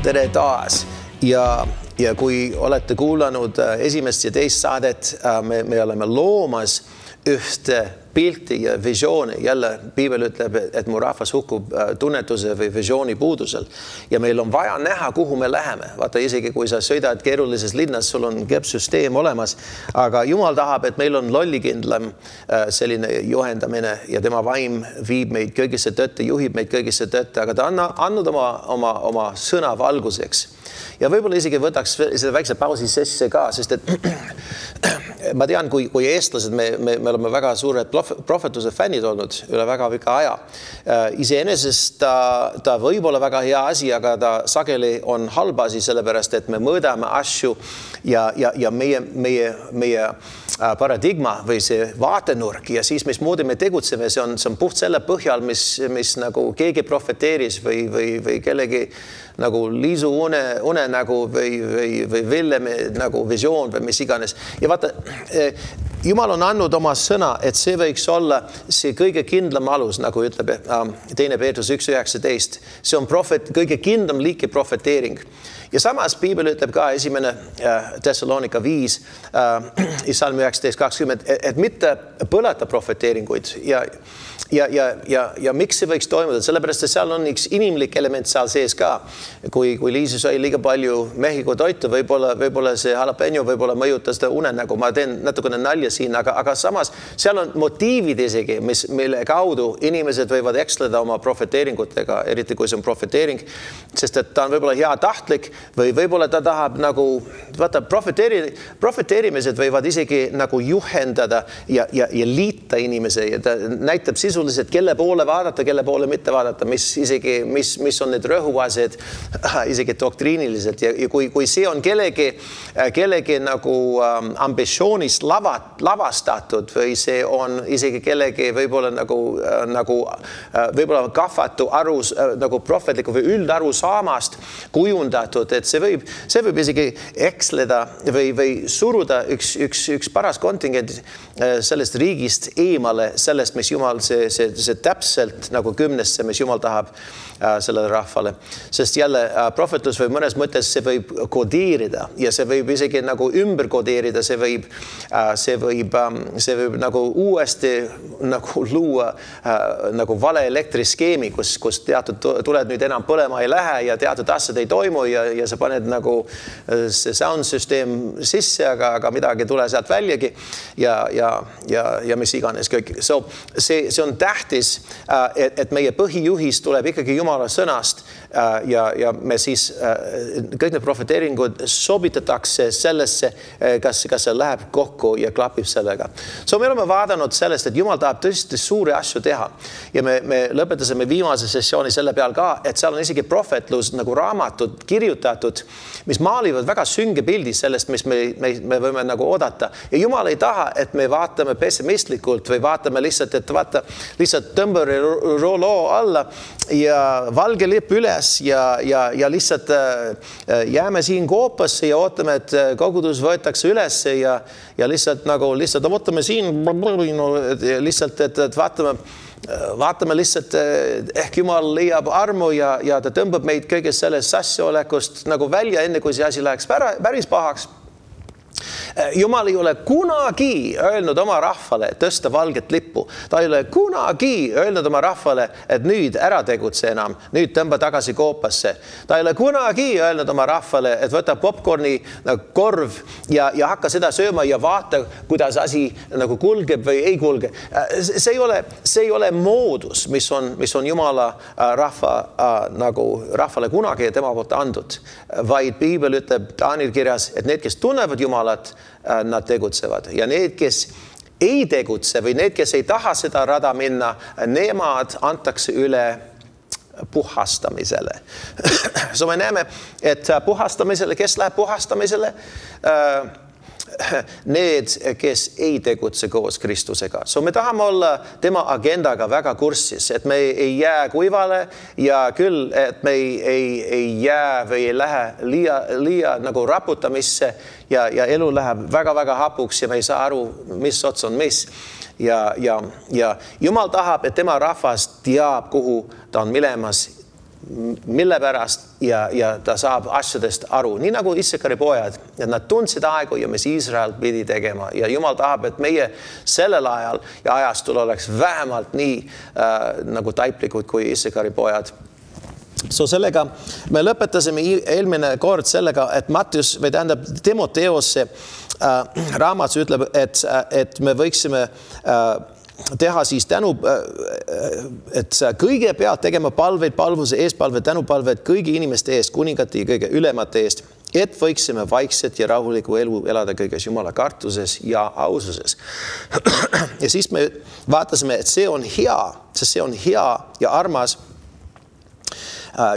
Tere taas ja kui olete kuulanud esimest ja teist saadet, me oleme loomas ühte pilti ja visiooni. Jälle Piibel ütleb, et mu rahvas hukkub tunnetuse või visiooni puudusel. Ja meil on vaja näha, kuhu me läheme. Vaata, isegi kui sa sõidad keerulises linnas, sul on süsteem olemas. Aga Jumal tahab, et meil on lollikindlam selline juhendamine ja tema vaim viib meid kõigisse tõtte, juhib meid kõigisse tõtte. Aga ta on andnud oma sõna valguseks. Ja võib-olla isegi võtaks seda väikse pausi sisse ka, sest et ma tean, kui eestlased, me oleme väga suured prohvetuse fännid olnud üle väga pika aja. Iseenesest ta võib olla väga hea asi, aga ta sageli on halb asi, sellepärast, et me mõõdame asju ja meie paradigma või see vaatenurk ja siis mismoodi me tegutseme, see on puht selle põhjal, mis nagu keegi profeteeris või kellegi nagu Liisu une nagu või Villemi nagu visioon või mis iganes. Ja vaata, Jumal on andnud oma sõna, et see võiks olla see kõige kindlam alus, nagu ütleb 2. Peetrus 1.19. See on kõige kindlam liiki profeteering. Ja samas Piibel ütleb ka 1. Thessalonika 5, Salm 19.20, et mitte põleta profeteeringuid ja miks see võiks toimuda? Sellepärast, et seal on üks inimlik element seal sees ka. Kui Liisi sai liiga palju Mehhiko toitu, võib-olla see jalapeno võib-olla mõjutas ta unenägu. Ma teen natukene nalja siin, aga samas seal on motiivid isegi, mille kaudu inimesed võivad eksleda oma profeteeringutega, eriti kui see on profeteering, sest et ta on võib-olla hea tahtlik või võib-olla ta tahab nagu, vaata, profeteerimised võivad isegi nagu juhendada ja liita inimese ja ta näitab sisuliselt, kelle poole vaadata, kelle poole mitte vaadata, mis on need rõhuased isegi doktriiniliselt ja kui see on kellegi nagu ambitsioonist lavastatud või see on isegi kellegi võib-olla nagu võib-olla kahvatu nagu prohvetliku või üldarusaamast kujundatud, et see võib isegi eksleda või suruda üks paras kontingent sellest riigist eemale, sellest, mis Jumal, see täpselt nagu 10, mis Jumal tahab sellele rahvale. Sest jälle prohvetlus või mõnes mõttes see võib kodeerida ja see võib isegi nagu ümber kodeerida, see võib nagu uuesti nagu luua nagu vale elektriskeemi, kus teatud tuled nüüd enam põlema ei lähe ja teatud asjad ei toimu ja sa paned nagu see sound süsteem sisse, aga midagi ei tule sealt väljagi ja mis iganes kõik. See on tähtis, et meie põhijuhis tuleb ikkagi Jumala sõnast ja me siis kõik need profeteeringud sobitatakse sellesse, kas see läheb kokku ja klapib sellega. Me oleme vaadanud sellest, et Jumal tahab tõesti suuri asju teha ja me lõpetasime viimase sessiooni selle peal ka, et seal on isegi prohvetlus nagu raamatud kirjutatud, mis maalivad väga sünge pildi sellest, mis me võime nagu oodata. Ja Jumal ei taha, et me vaatame pessimistlikult või vaatame lihtsalt, et vaata lihtsalt tõmbari roloo alla ja valge lipp üles ja lihtsalt jääme siin koopasse ja ootame, et kogudus võetakse üles ja lihtsalt ootame siin lihtsalt, et vaatame lihtsalt, ehk Jumal leiab armu ja ta tõmbab meid kõigest sellest sassioolekust nagu välja, enne kui see asi läheks päris pahaks. Jumal ei ole kunagi öelnud oma rahvale tõsta valget lippu. Ta ei ole kunagi öelnud oma rahvale, et nüüd ära tegutse enam, nüüd tõmba tagasi koopasse. Ta ei ole kunagi öelnud oma rahvale, et võta popcorni korv ja hakka seda sööma ja vaata, kuidas asi nagu kulgeb või ei kulge. See ei ole moodus, mis on Jumala rahvale kunagi tema poolt andud, vaid Piibel ütleb Taanil kirjas, et need, kes tunnevad Jumalat, nad tegutsevad ja need, kes ei tegutse või need, kes ei taha seda rada minna, nemad antakse üle puhastamisele. Me näeme, et puhastamisele, kes läheb puhastamisele? Need, kes ei tegutse koos Kristusega. Me tahame olla tema agendaga väga kursis, et me ei jää kuivale ja küll, et me ei jää või ei lähe liia nagu raputamisse ja elu läheb väga-väga hapuks ja me ei saa aru, mis ots on mis. Ja Jumal tahab, et tema rahvas teab, kuhu ta on minemas mille pärast ja ta saab asjadest aru. Nii nagu Issakari pojad, et nad tundsid aegu ja mis Iisrael pidi tegema. Ja Jumal tahab, et meie sellel ajal ja ajastul oleks vähemalt nii nagu taiplikud kui Issakari pojad. So sellega me lõpetasime eelmine kord sellega, et Mattius või tähendab Timoteose raamat ütleb, et me võiksime teha siis et kõigepealt tegema palveid, palvuse eespalveid, tänupalveid kõigi inimeste eest, kuningate ja kõige ülemate eest, et võiksime vaikset ja rahulikku elu elada kõiges Jumala kartuses ja aususes. Ja siis me vaatasime, et see on hea, sest see on hea ja armas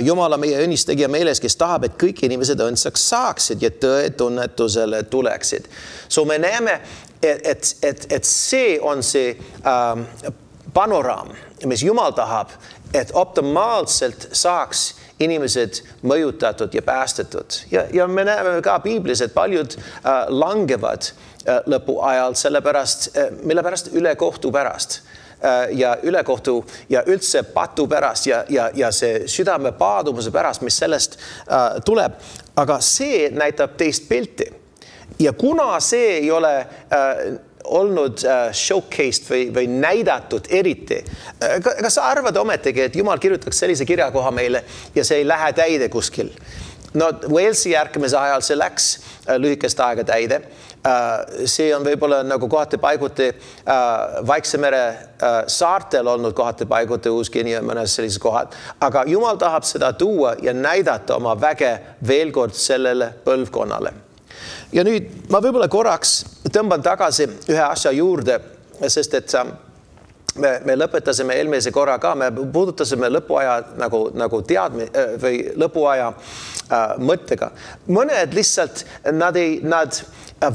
Jumala meie õnnistegija meeles, kes tahab, et kõik inimesed õndsaks saaksid ja tõe tunnetusele tuleksid. So me näeme, et see on see panoraam, mis Jumal tahab, et optimaalselt saaks inimesed mõjutatud ja päästetud. Ja me näeme ka Piiblis, et paljud langevad lõpu ajal sellepärast, mille pärast ülekohtu pärast. Ja ülekohtu ja üldse patu pärast ja see südame paadumuse pärast, mis sellest tuleb. Aga see näitab teist pilti. Ja kuna see ei ole olnud showcased või näidatud eriti, kas sa arvad ometigi, et Jumal kirjutaks sellise kirjakoha meile ja see ei lähe täide kuskil? No, Walesi järgmise ajal see läks lühikest aega täide. See on võib-olla nagu kohati paiguti Vaikse mere saartel olnud kohati paiguti Uus-Guinea ja mõnes sellises kohad. Aga Jumal tahab seda tuua ja näidata oma väge veel kord sellele põlvkonnale. Ja nüüd ma võib-olla korraks tõmban tagasi ühe asja juurde, sest et me lõpetasime eelmise korra ka, me puudutasime lõpuaja nagu või lõpuaja mõttega. Mõned lihtsalt, nad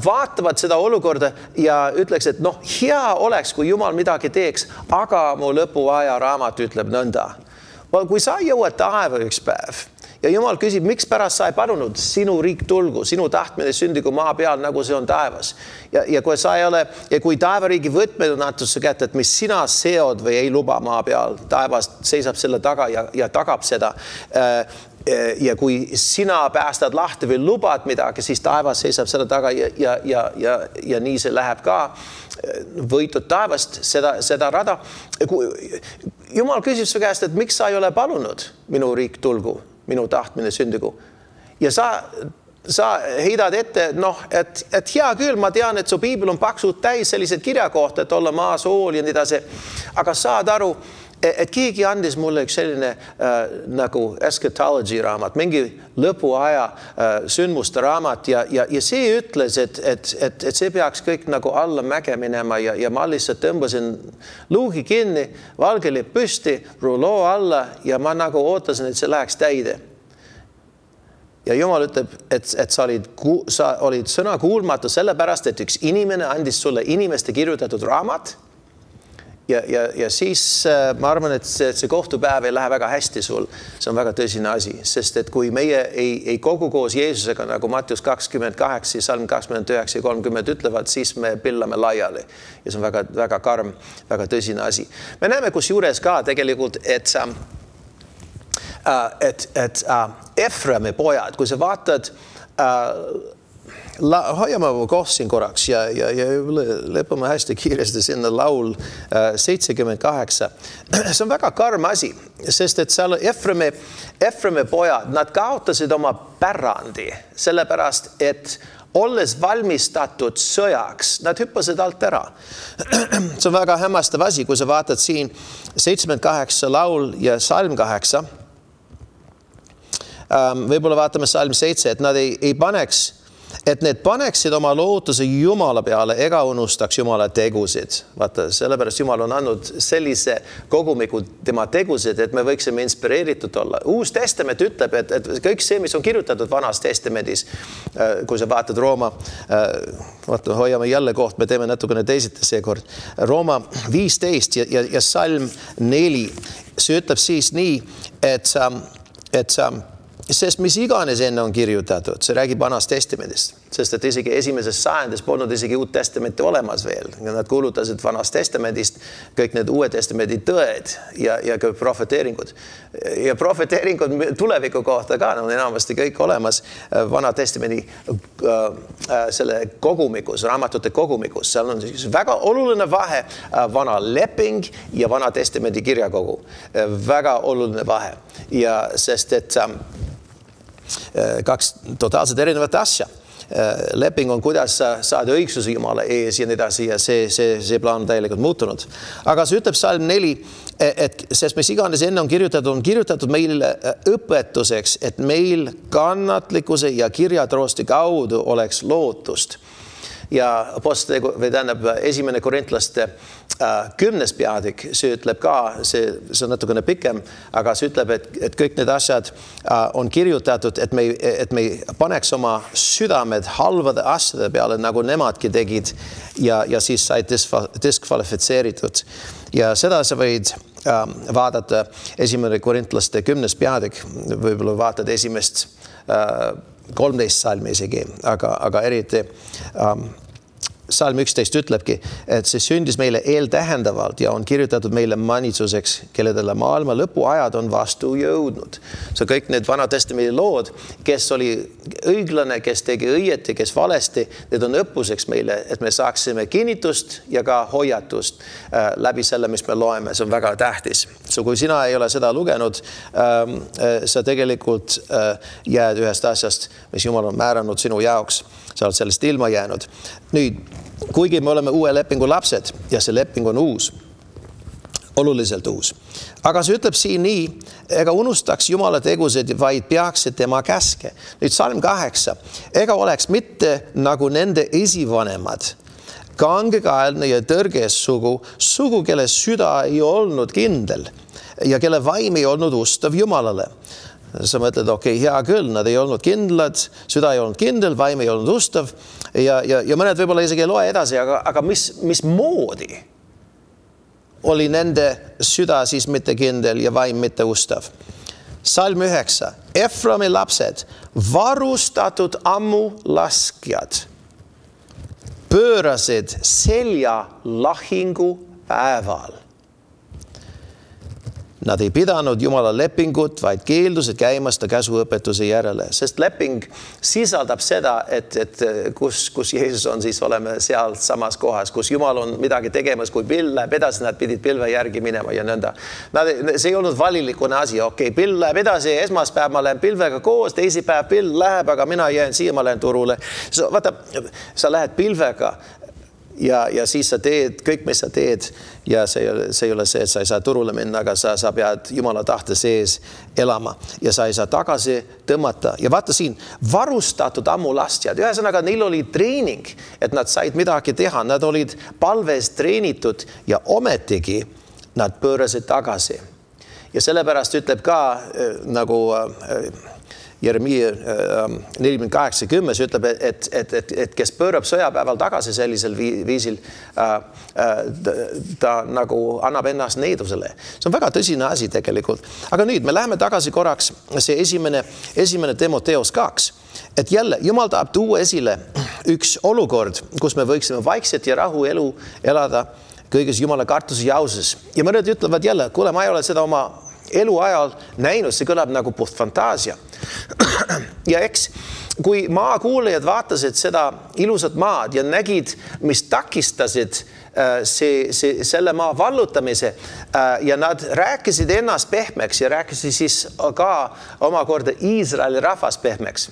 vaatavad seda olukorda ja ütleks, et hea oleks, kui Jumal midagi teeks, aga mu lõpuaja raamat ütleb nõnda. Kui sa jõuad taeva üks päev ja Jumal küsib, miks pärast sa ei palunud sinu riik tulgu, sinu tahtmine sündigu maa peal, nagu see on taevas. Ja kui sa ei ole, ja kui taevariigi võtmed on antud su kätte, et mis sina seod või ei luba maa peal, taevas seisab selle taga ja tagab seda. Ja kui sina päästad lahti või lubad midagi, siis taevas seisab selle taga ja nii see läheb ka. Võitud taevast seda rada. Jumal küsib su käest, et miks sa ei ole palunud minu riik tulgu, minu tahtmine sündigu. Ja sa heidad ette, et hea küll, ma tean, et su piibel on paksud täis sellised kirjakohta, et olla maa sool ja nii edasi. Aga saad aru, et keegi andis mulle üks selline nagu eschatology raamat, mingi lõpuaja sündmuste raamat ja see ütles, et see peaks kõik nagu alla mäge minema ja ma lihtsalt tõmbasin luugi kinni, valgeli püsti, ruloo alla ja ma nagu ootasin, et see läheks täide. Ja Jumal ütleb, et sa olid sõna kuulmatu sellepärast, et üks inimene andis sulle inimeste kirjutatud raamat. Ja siis ma arvan, et see kohtupäev ei lähe väga hästi sul. See on väga tõsine asi, sest et kui meie ei kogu koos Jeesusega, nagu Mattius 28, Salm 29 ja 30 ütlevad, siis me pillame laiali. Ja see on väga, väga karm, väga tõsine asi. Me näeme kus juures ka tegelikult, et Efremi pojad, kui sa vaatad hoiame koos siin korraks ja lõpame hästi kiiresti sinna laul 78. See on väga karm asi, sest et seal Efremi pojad, nad kaotasid oma pärandi, sellepärast, et olles valmistatud sõjaks, nad hüppasid alt ära. See on väga hämmastav asi, kui sa vaatad siin 78 laul ja Salm 8. Võib-olla vaatame Salm 7, et nad ei paneks, et need paneksid oma lootuse Jumala peale ega unustaks Jumala tegusid. Vaata, sellepärast Jumal on andnud sellise kogumiku tema tegusid, et me võiksime inspireeritud olla. Uus testament ütleb, et kõik see, mis on kirjutatud vanas testamendis, kui sa vaatad Rooma, hoiame jälle koht, me teeme natukene teisiti seekord. Rooma 15 ja Salm 4, see ütleb siis nii, et sest mis iganes enne on kirjutatud, see räägib Vanast Testamendist, sest et isegi esimeses sajandis polnud isegi Uut Testamenti olemas veel. Nad kuulutasid Vanast Testamendist kõik need Uue Testamendi tõed ja ka profeteeringud. Ja profeteeringud tuleviku kohta ka on enamasti kõik olemas Vana Testamendi selle kogumikus, raamatute kogumikus. Seal on väga oluline vahe Vana leping ja Vana Testamendi kirjakogu. Väga oluline vahe. Ja sest et kaks totaalselt erinevat asja. Leping on, kuidas saada õigsuse Jumala ees ja nii edasi ja see plaan on täielikult muutunud. Aga see ütleb Salm 4, et sest mis iganes enne on kirjutatud meile õpetuseks, et meil kannatlikkuse ja kirjatroosti kaudu oleks lootust. Ja esimene Korintlaste 10. peatükk, see ütleb ka, see on natukene pikem, aga see ütleb, et kõik need asjad on kirjutatud, et me paneks oma südamed halvade asjade peale, nagu nemadki tegid ja siis said diskvalifitseeritud. Ja seda sa võid vaadata esimene Korintlaste 10. peatükk, võib-olla vaatad esimest 13 salmi isegi, aga eriti Salm 11 ütlebki, et see sündis meile eeltähendavalt ja on kirjutatud meile manitsuseks, kelledele maailma lõpuajad on vastu jõudnud. See kõik need Vana Testamendi lood, kes oli õiglane, kes tegi õieti, kes valesti, need on õppuseks meile, et me saaksime kinnitust ja ka hoiatust läbi selle, mis me loeme. See on väga tähtis. Kui sina ei ole seda lugenud, sa tegelikult jääd ühest asjast, mis Jumal on määranud sinu jaoks. Sa oled sellest ilma jäänud. Nüüd, kuigi me oleme uue lepingu lapsed ja see leping on uus, oluliselt uus. Aga see ütleb siin nii, ega unustaks Jumala tegused, vaid peaksid tema käske. Nüüd Salm 8, ega oleks mitte nagu nende esivanemad, kangekaelne ja tõrges sugu, kelle süda ei olnud kindel ja kelle vaim ei olnud ustav Jumalale. Sa mõtled, okei, hea küll, nad ei olnud kindlad, süda ei olnud kindel, vaim ei olnud ustav ja mõned võib-olla isegi ei loe edasi, aga mis moodi oli nende süda siis mitte kindel ja vaim mitte ustav? Salm 9. Eframi lapsed, varustatud ammulaskjad, pöörasid selja lahingu päeval. Nad ei pidanud Jumala lepingut, vaid keeldusid käimasta käsuõpetuse järele. Sest leping sisaldab seda, et kus Jeesus on, siis oleme seal samas kohas, kus Jumal on midagi tegemas, kui pill läheb edasi, nad pidid pilve järgi minema ja nõnda. See ei olnud valilikune asi, okei, pill läheb edasi, esmaspäev ma lähen pilvega koos, teisipäev pill läheb, aga mina jään siia, ma lähen turule. Vaata, sa lähed pilvega ja siis sa teed kõik, mis sa teed ja see ei ole see, et sa ei saa turule minna, aga sa pead Jumala tahte sees elama ja sa ei saa tagasi tõmmata. Ja vaata siin, varustatud ammulastjad, ühesõnaga neil oli treening, et nad said midagi teha, nad olid palves treenitud ja ometigi nad pöörasid tagasi. Ja sellepärast ütleb ka nagu Jeremia 48:10 ütleb, et kes pöörab sõjapäeval tagasi sellisel viisil, ta nagu annab ennast needusele. See on väga tõsine asi tegelikult. Aga nüüd me läheme tagasi korraks see esimene Timoteos 2. Et jälle, Jumal tahab tuua esile üks olukord, kus me võiksime vaikset ja rahu elu elada kõiges Jumala kartuse ja auses. Ja mõned ütlevad jälle, kuule, ma ei ole seda oma elu ajal näinud, see kõlab nagu puht fantaasia. Ja eks, kui maakuulajad vaatasid seda ilusat maad ja nägid, mis takistasid selle maa vallutamise ja nad rääkisid ennast pehmeks ja rääkisid siis ka omakorda Iisraeli rahvas pehmeks.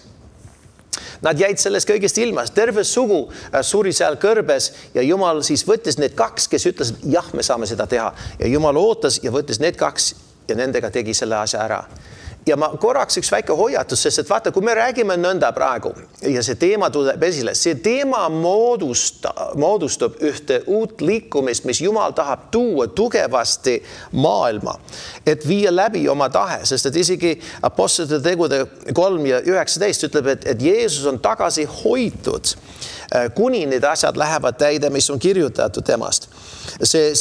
Nad jäid sellest kõigest ilmas, terve sugu suri seal kõrbes ja Jumal siis võttis need kaks, kes ütles, jah, me saame seda teha. Ja Jumal ootas ja võttis need kaks ja nendega tegi selle asja ära. Ja ma korraks üks väike hoiatus, sest et vaata, kui me räägime nõnda praegu ja see teema tuleb esile, see teema moodustab ühte uut liikumist, mis Jumal tahab tuua tugevasti maailma, et viia läbi oma tahe, sest et isegi Apostlite tegude 3 ja 19 ütleb, et Jeesus on tagasi hoitud, kuni need asjad lähevad täide, mis on kirjutatud temast. see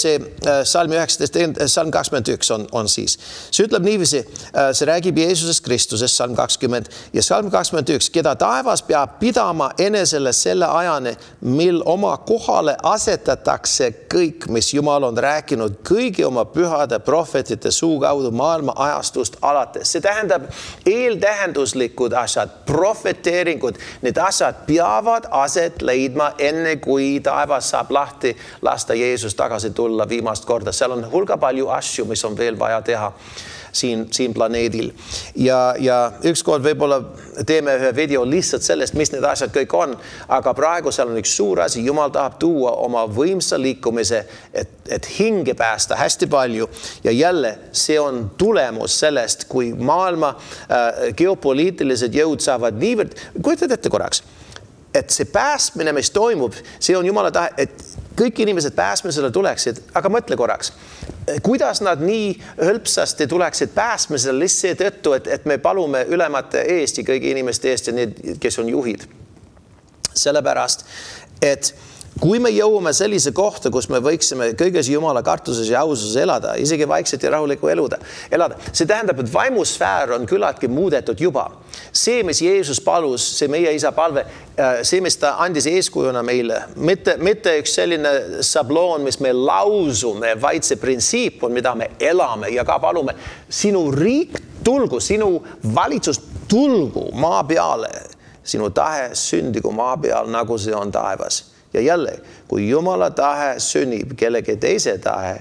salm 19, salm 21 on siis. See ütleb niiviisi, see räägib Jeesusest Kristusest, salm 20 ja salm 21, keda taevas peab pidama enesele selle ajani, mil oma kohale asetatakse kõik, mis Jumal on rääkinud kõigi oma pühade prohvetite suu kaudu maailma ajastust alates. See tähendab eeltähenduslikud asjad, profeteeringud, need asjad peavad aset leidma enne kui taevas saab lahti lasta Jeesus tagasi tulla viimast korda. Seal on hulga palju asju, mis on veel vaja teha siin planeedil. Ja ükskord võib-olla teeme ühe video lihtsalt sellest, mis need asjad kõik on, aga praegu seal on üks suur asi. Jumal tahab tuua oma võimsa liikumise, et hinge päästa hästi palju. Ja jälle see on tulemus sellest, kui maailma geopoliitilised jõud saavad niivõrd, kujutad ette korraks, et see päästmine, mis toimub, see on Jumala tahe, et kõik inimesed päästmisele tuleksid, aga mõtle korraks, kuidas nad nii hõlpsasti tuleksid päästmisele lihtsalt seetõttu, et me palume ülemate eest ja kõigi inimeste eest ja need, kes on juhid. Sellepärast, et kui me jõuame sellise kohta, kus me võiksime kõiges Jumala kartuses ja aususes elada, isegi vaikselt ja rahulikku elada, see tähendab, et vaimusfäär on küllaltki muudetud juba. See, mis Jeesus palus, see meie isa palve, see, mis ta andis eeskujuna meile, mitte üks selline sabloon, mis me lausume, vaid see printsiip on, mida me elame ja ka palume. Sinu riik tulgu, sinu valitsus tulgu maa peale, sinu tahe sündigu maa peal, nagu see on taevas. Ja jälle, kui Jumala tahe sünnib, kellegi teise tahe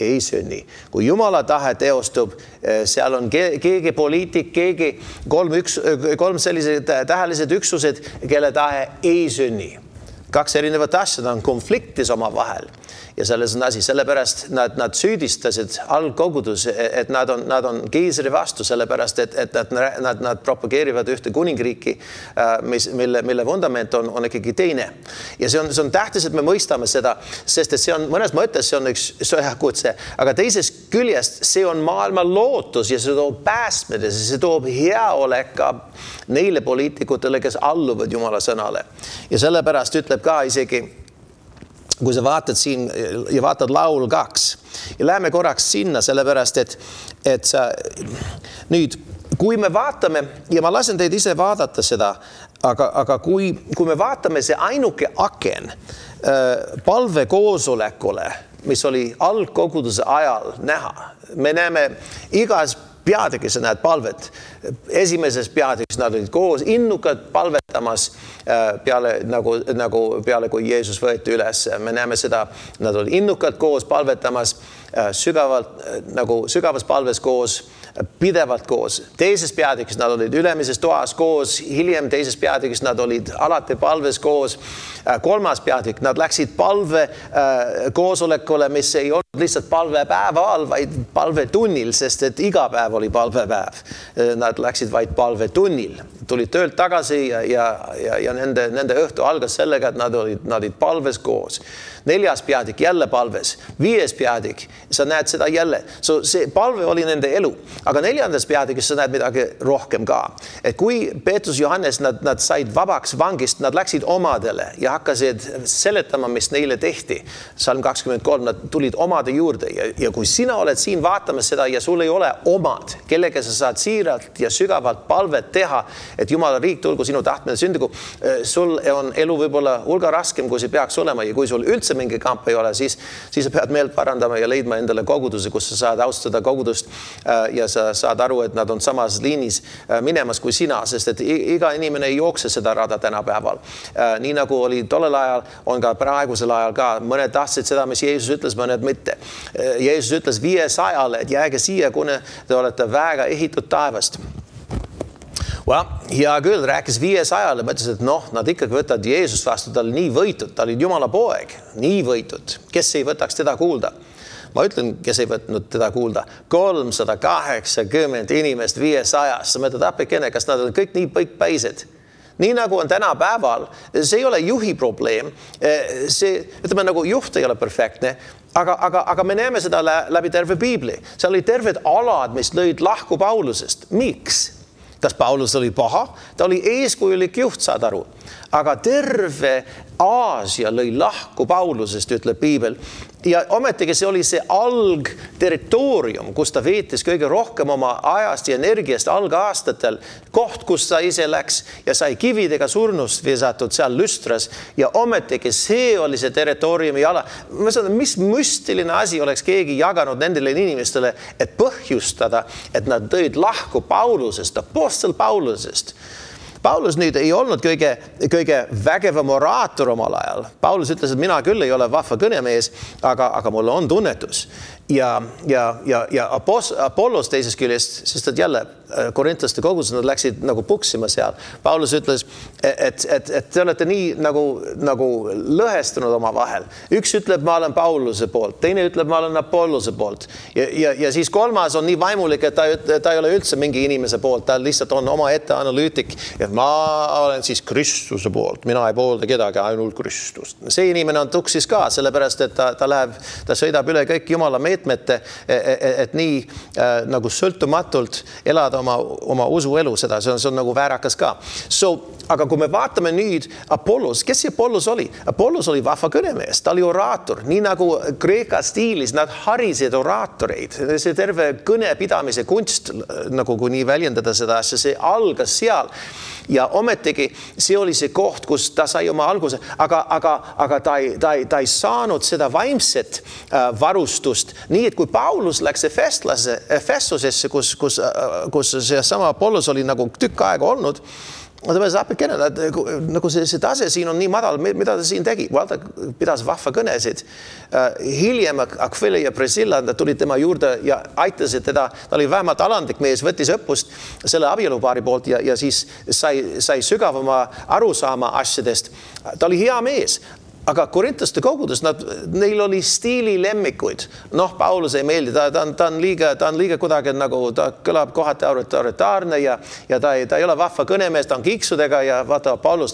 ei sünni. Kui Jumala tahe teostub, seal on keegi poliitik, keegi kolm sellised tähelised üksused, kelle tahe ei sünni. Kaks erinevat asja on konfliktis oma vahel. Ja selles on asi, sellepärast nad süüdistasid algkogudus, et nad on keisri vastu, sellepärast, et nad propageerivad ühte kuningriiki, mille fundament on ikkagi teine. Ja see on tähtis, et me mõistame seda, sest et see on mõnes mõttes, see on üks sõjakutse, aga teisest küljest see on maailma lootus ja see toob päästmine, see toob heaolek ka neile poliitikutele, kes alluvad Jumala sõnale. Ja sellepärast ütleb ka isegi, kui sa vaatad siin ja vaatad laul 2 ja läheme korraks sinna, sellepärast, et sa nüüd, kui me vaatame ja ma lasen teid ise vaadata seda, aga kui me vaatame see ainuke aken palvekoosolekule, mis oli algkoguduse ajal näha, me näeme igas peatükis sa näed palvet. Esimeses peatükis nad olid koos innukad palvetamas peale, kui Jeesus võeti üles. Me näeme seda, nad olid innukad koos palvetamas, sügavas palves koos, pidevalt koos. Teises peatükis nad olid ülemises toas koos, hiljem teises peatükis nad olid alati palves koos. Kolmas peatükk, nad läksid palve koosolekule, mis ei olnud lihtsalt palvepäeval, vaid palvetunnil, sest et iga päev oli palvepäev. Nad läksid vaid palvetunnil. Tulid töölt tagasi ja nende õhtu algas sellega, et nad olid palves koos. 4. peatükk jälle palves. 5. peatükk, sa näed seda jälle. See palve oli nende elu. Aga 4. peatükis sa näed midagi rohkem ka. Et kui Peetrus Johannes, nad said vabaks vangist, nad läksid omadele ja hakkasid seletama, mis neile tehti. Salm 23, nad tulid omade juurde. Ja kui sina oled siin vaatamas seda ja sul ei ole omad, kellega sa saad siiralt ja sügavalt palvet teha, et Jumala riik tulgu sinu tahtmine sündigu, sul on elu võib-olla hulga raskem, kui see peaks olema. Ja kui sul üldse mingi kamp ei ole, siis sa pead meelt parandama ja leidma endale koguduse, kus sa saad austada kogudust ja sa saad aru, et nad on samas liinis minemas kui sina, sest et iga inimene ei jookse seda rada tänapäeval. Nii nagu oli tollel ajal, on ka praegusel ajal ka. Mõned tahtsid seda, mis Jeesus ütles, mõned mitte. Jeesus ütles 500-le, et jääge siia, kuni te olete väga ehitud taevast. Ja küll rääkis 500-le, mõtles, et nad ikkagi võtavad Jeesus vastu, ta oli nii võitud, ta oli Jumala poeg, nii võitud. Kes ei võtaks teda kuulda? Ma ütlen, kes ei võtnud teda kuulda. 380 inimest 500-st. Sa mõtled appikene, kas nad on kõik nii põikpäised? Nii nagu on täna päeval, see ei ole juhi probleem. Ütleme, nagu juht ei ole perfektne, aga me näeme seda läbi terve Piibli. Seal oli terved alad, mis lõid lahku Paulusest. Miks? Kas Paulus oli paha? Ta oli eeskujulik juht, saad aru. Aga terve Aasia lõi lahku Paulusest, ütleb piibel. Ja ometigi see oli see algterritoorium, kus ta veetis kõige rohkem oma ajast ja energiast algaastatel. Koht, kus ta ise läks ja sai kividega surnust visatud seal Lüstras. Ja ometigi see oli see territooriumi ala. Ma sanon, mis müstiline asi oleks keegi jaganud nendele inimestele, et põhjustada, et nad tõid lahku Paulusest, apostel Paulusest. Paulus nüüd ei olnud kõige vägevam oraator omal ajal. Paulus ütles, et mina küll ei ole vahva kõnemees, aga mul on tunnetus. Ja Apollos teises küljest, sest et jälle korintlaste kogus, nad läksid nagu puksima seal. Paulus ütles, et te olete nii nagu lõhestunud oma vahel. Üks ütleb, ma olen Pauluse poolt, teine ütleb, ma olen Apollose poolt. Ja siis kolmas on nii vaimulik, et ta ei ole üldse mingi inimese poolt, ta lihtsalt on oma ette analüütik. Ja ma olen siis Kristuse poolt, mina ei poolda kedagi, ainult Kristust. See inimene on tuksis ka, sellepärast, et ta sõidab üle kõik Jumala meetmete, et nii nagu sõltumatult elada oma usuelu, seda, see on nagu väärakas ka. Aga kui me vaatame nüüd Apollos, kes see Apollos oli? Apollos oli vahva kõnemees, ta oli oraator, nii nagu Kreeka stiilis, nad harisid oraatoreid. See terve kõnepidamise kunst, nagu kui nii väljendada seda asja, see algas seal. Ja ometigi see oli see koht, kus ta sai oma alguse, aga ta ei saanud seda vaimset varustust. Nii, et kui Paulus läks Efesusesse, kus see sama Apollos oli nagu tükk aega olnud, ta mõtles apikene, nagu see tase siin on nii madal, mida ta siin tegi? Ta pidas vahva kõnesid. Hiljem Aquila ja Priscilla tulid tema juurde ja aitasid teda. Ta oli vähemalt alandlik mees, võttis õppust selle abielupaari poolt ja siis sai sügavama arusaama asjadest. Ta oli hea mees. Aga korintlaste kogudes, neil oli stiili lemmikuid. Paulus ei meeldi, ta on liiga kuidagi nagu, ta kõlab kohati autoritaarne ja ta ei ole vahva kõnemees, ta on kiksudega ja vaata, Paulus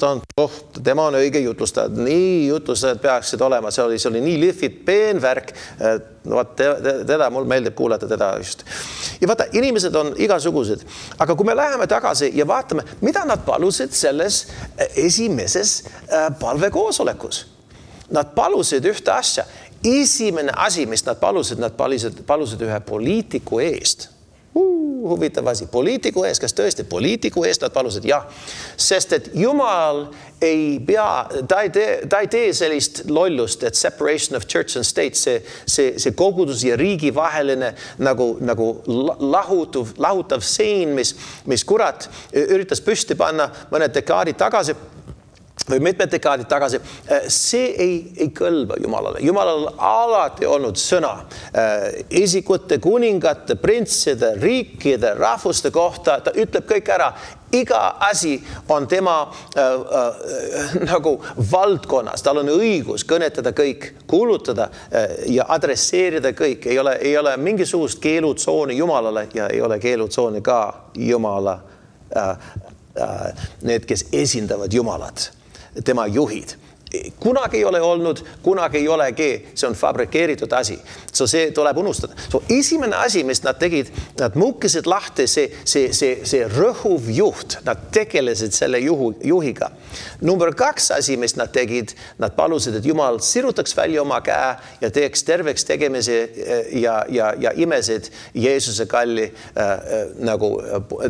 tema on õige jutlustajad. Nii jutlustajad peaksid olema, see oli nii lihvid, peen värk. Teda, mul meeldib kuulata teda just. Ja vaata, inimesed on igasugused. Aga kui me läheme tagasi ja vaatame, mida nad palusid selles esimeses palvekoosolekus. Nad palusid ühte asja. Esimene asi, mis nad palusid ühe poliitiku eest. Huvitav asi. Poliitiku eest, kas tõesti poliitiku eest nad palusid? Jah. Sest et Jumal ei tee sellist lollust, et separation of church and state, see kogudus ja riigi vaheline nagu lahutav sein, mis kurat üritas püsti panna mõned dekaadid tagasi, või mitmed dekaadid tagasi, see ei kõlba Jumalale. Jumalal alati olnud sõna isikute, kuningate, printside, riikide, rahvuste kohta. Ta ütleb kõik ära. Iga asi on tema nagu valdkonnas. Tal on õigus kõnetada kõik, kuulutada ja adresseerida kõik. Ei ole mingisugust keelutsooni Jumalale ja ei ole keelutsooni ka Jumala need, kes esindavad Jumalat. Tema juhid. Kunagi ei ole olnud, kunagi ei olegi, see on fabrikeeritud asi. See tuleb unustada. Esimene asi, mis nad tegid, nad muukisid lahti see rõhuv juht. Nad tegelesid selle juhiga. Number 2 asi, mis nad tegid, nad palusid, et Jumal sirutaks välja oma käe ja teeks terveks tegemise ja imesid Jeesuse kalli nagu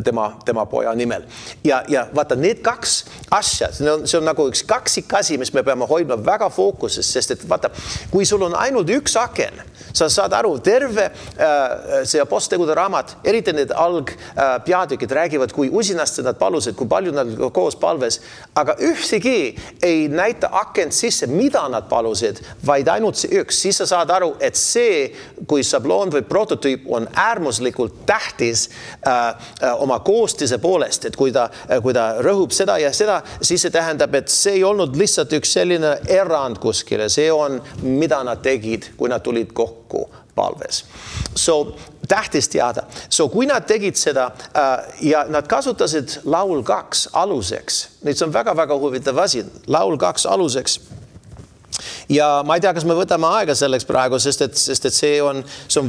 tema poja nimel. Ja vaata, need 2 asja, see on nagu üks kaksikasi, mis me peame hoidma väga fookuses, sest et vaata, kui sul on ainult üks aken, sa saad aru, terve see apostlegude raamat, eriti need algpeatükid räägivad, kui usinasti nad palusid, kui palju nad koos palves, aga ühtegi ei näita akent sisse, mida nad palusid, vaid ainult see üks. Siis sa saad aru, et see, kui sabloon või prototüüp on äärmuslikult tähtis oma koostise poolest, et kui ta rõhub seda ja seda, siis see tähendab, et see ei olnud lihtsalt üks selline erand kuskile, see on, mida nad tegid, kui nad tulid kokku palves. Tähtis teada. Kui nad tegid seda ja nad kasutasid laul 2 aluseks, nüüd see on väga-väga huvitav asi, laul 2 aluseks. Ja ma ei tea, kas me võtame aega selleks praegu, sest et see on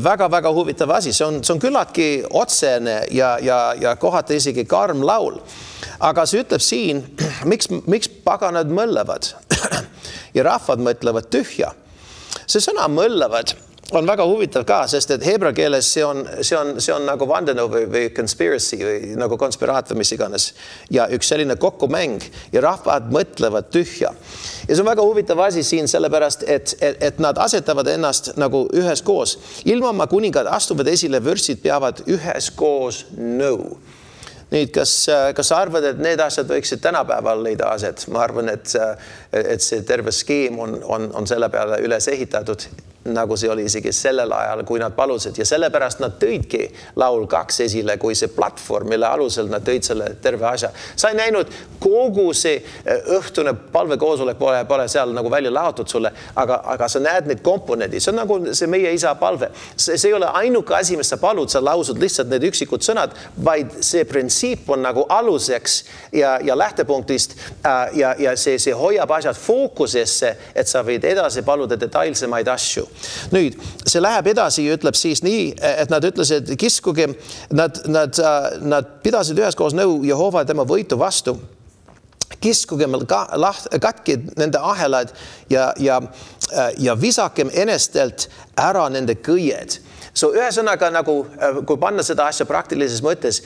väga-väga huvitav asi. See on küllaltki otsene ja kohati isegi karm laul. Aga see ütleb siin, miks paganad mõllevad? ja rahvad mõtlevad tühja. See sõna mõllavad on väga huvitav ka, sest et heebra keeles see on nagu vandenõu või conspiracy või nagu konspiraat või mis iganes. Ja üks selline kokkumäng ja rahvad mõtlevad tühja. Ja see on väga huvitav asi siin sellepärast, et nad asetavad ennast nagu üheskoos. Ilmamaa kuningad astuvad esile, vürstid peavad üheskoos nõu. Nüüd, kas arvad, et need asjad võiksid tänapäeval leida aset? Ma arvan, et see terve skeem on selle peale üles ehitatud, nagu see oli isegi sellel ajal, kui nad palusid. Ja sellepärast nad tõidki laul 2 esile, kui see platvorm, mille alusel nad tõid selle terve asja. Sa ei näinud kogu see õhtune palvekoosolek pole seal nagu välja laotud sulle, aga sa näed neid komponendi. See on nagu see meie isa palve. See ei ole ainuke asi, mis sa palud, sa lausud lihtsalt need üksikud sõnad, vaid see printsiip on nagu aluseks ja lähtepunktist ja see hoiab asjad fookusesse, et sa võid edasi paluda detailsemaid asju. Nüüd, see läheb edasi ja ütleb siis nii, et nad ütlesid, kiskuge, nad pidasid üheskoos nõu Jehova tema võitu vastu. Kiskuge katki nende ahelad ja visakem enestelt ära nende kõied. So ühesõnaga nagu, kui panna seda asja praktilises mõttes,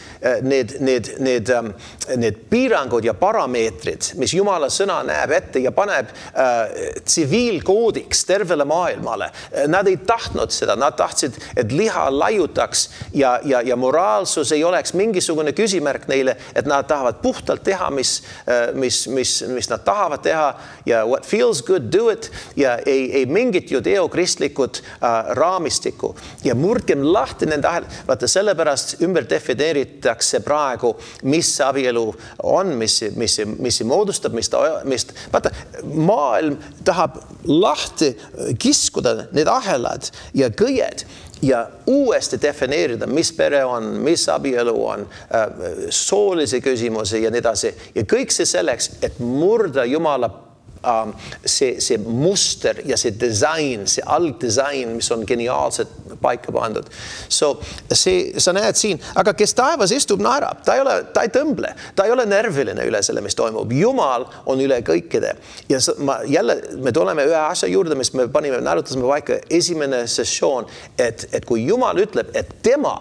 need piirangud ja parameetrid, mis Jumala sõna näeb ette ja paneb tsiviilkoodiks tervele maailmale. Nad ei tahtnud seda, nad tahtsid, et liha laiutaks ja moraalsus ei oleks mingisugune küsimärk neile, et nad tahavad puhtalt teha, mis nad tahavad teha ja what feels good, do it ja ei mingit judeokristlikud raamistikku. Ja murdkem lahti nende ahel. Vaata, sellepärast ümber defineeritakse praegu, mis abielu on, mis moodustab, vaata, maailm tahab lahti kiskuda need ahelad ja kõied ja uuesti defineerida, mis pere on, mis abielu on, soolise küsimuse ja nii edasi. Ja kõik see selleks, et murda Jumala see muster ja see disain, see algdisain, mis on geniaalselt paika pandud. So sa näed siin, aga kes taevas istub, naerab, ta ei tõmble, ta ei ole nerviline üle selle, mis toimub. Jumal on üle kõikide. Ja me tuleme ühe asja juurde, mis me naerutasime paika esimene sessioon, et kui Jumal ütleb, et tema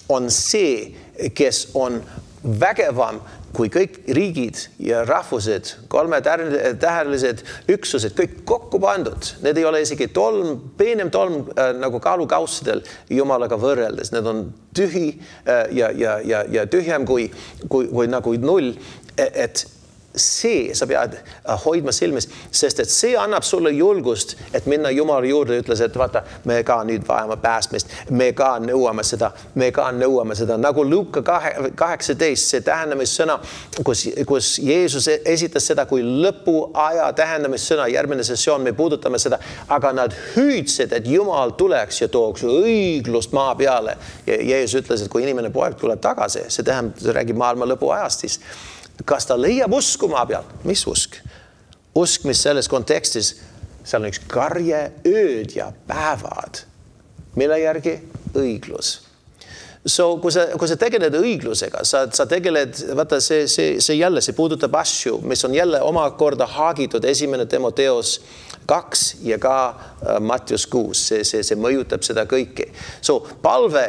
on see, kes on vägevam kui kõik riigid ja rahvused, 3-tähelised üksused, kõik kokku pandud. Need ei ole isegi peenem tolm nagu kaalukaussidel Jumalaga võrreldes. Need on tühi ja tühjem kui nagu 0. Et see sa pead hoidma silmis, sest et see annab sulle julgust, et minna Jumala juurde ja ütles, et vaata, me ka nüüd vajame päästmist, me ka nõuame seda. Nagu Luuka 18, see tähendamissõna, kus Jeesus esitas seda kui lõpuaja tähendamissõna, järgmine sessioon me puudutame seda, aga nad hüüdsid, et Jumal tuleks ja tooks õiglust maa peale. Ja Jeesus ütles, et kui inimene poeg tuleb tagasi, see räägib maailma lõpuajast siis. Kas ta leiab usku maa peal? Mis usk? Usk, mis selles kontekstis, seal on üks karje ööd ja päevad, mille järgi õiglus. So, kui sa tegeled õiglusega, sa tegeled, vaata, see jälle, see puudutab asju, mis on jälle omakorda haagitud 1. Timoteos 2 ja ka Mattius 6, see mõjutab seda kõiki. So, palve,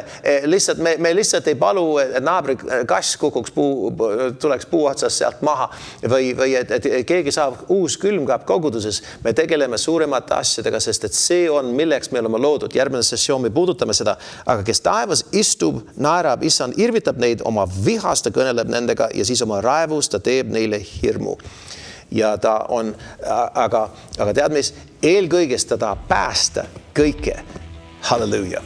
lihtsalt, me lihtsalt ei palu, et naabri kass tuleks puu otsast sealt maha või et keegi saab uus külmkapp koguduses. Me tegeleme suuremate asjadega, sest et see on, milleks me oleme loodud. Järgmine sessioon me puudutame seda, aga kes taevas istub, naerab, issand irvitab neid, oma vihast ta kõneleb nendega ja siis oma raevus ta teeb neile hirmu. Ja ta on, aga tead mis, eelkõigest ta tahab päästa kõike. Halleluuja.